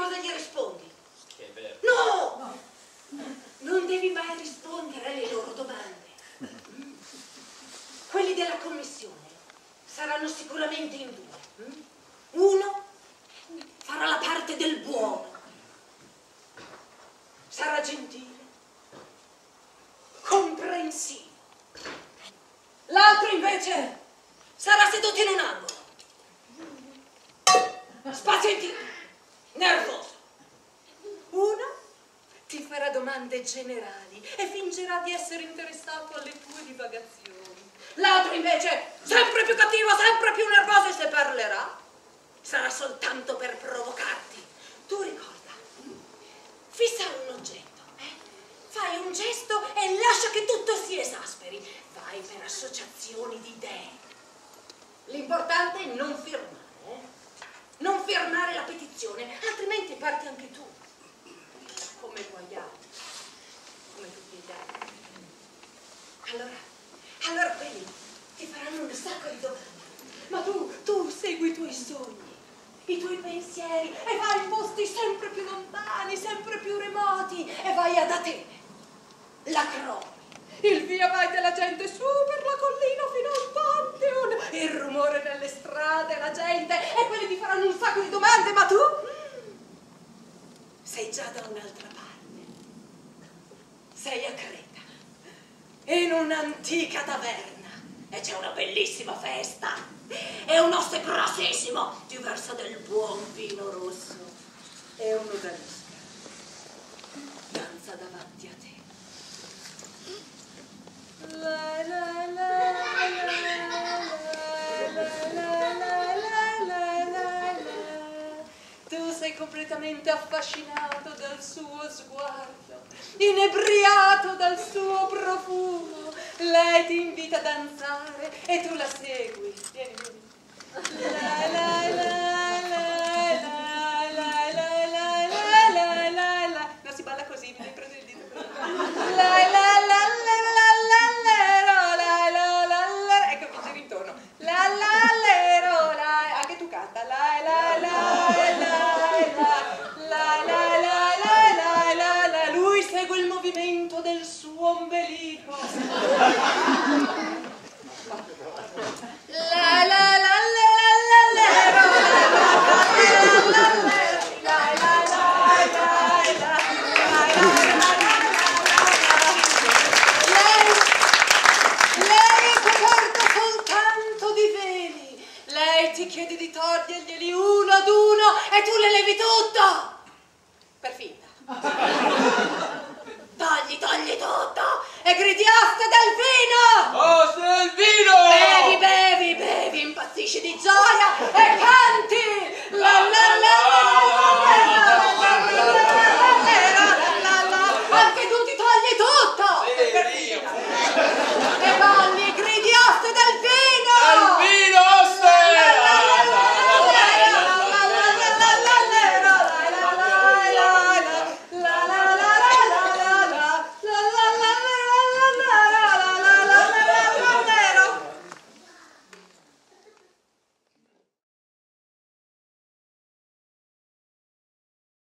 cosa gli rispondi? Che è vero. No! Non devi mai rispondere alle loro domande. Quelli della commissione saranno sicuramente in due. Uno farà la parte del buono, sarà gentile, comprensivo. L'altro invece sarà seduto in un angolo, spazientito, nervoso. Uno ti farà domande generali e fingerà di essere interessato alle tue divagazioni. L'altro invece, sempre più cattivo, sempre più nervoso, e se parlerà sarà soltanto per provocarti. Tu ricorda, fissa un oggetto, fai un gesto e lascia che tutto si esasperi. Vai per associazioni di idee. L'importante è non firmare, non firmare la petizione, altrimenti parti anche tu. Come guaiato, come tutti gli altri. Allora quelli ti faranno un sacco di domande. Ma tu segui i tuoi sogni, i tuoi pensieri e vai in posti sempre più lontani, sempre più remoti e vai ad Atene, l'Acropoli, il via vai della gente su per la collina fino al Pantheon, il rumore nelle strade, la gente, e quelli ti faranno un sacco di domande, ma tu sei già da un'altra parte. Sei a Creta, in un'antica taverna, e c'è una bellissima festa e un oste grossissimo ti versa del buon vino rosso e un'odalisca danza davanti a te. La la la la. Tu sei completamente affascinato dal suo sguardo, inebriato dal suo profumo. Lei ti invita a danzare e tu la segui. Vieni, vieni. La la la la la la la la la la la. No, si balla così, mi devi prendere il dito così. La la la la la la la la la la. Ecco, mi giri intorno. La la la la. Anche tu canta. La la la la la la la. Lui segue il movimento del suo ombelico. La la la la la la lei è coperta soltanto di veli. Lei ti chiede di toglierglieli uno ad uno e tu le levi tutto per finta. Togli tutto e gridi: oste del vino! Oste del vino!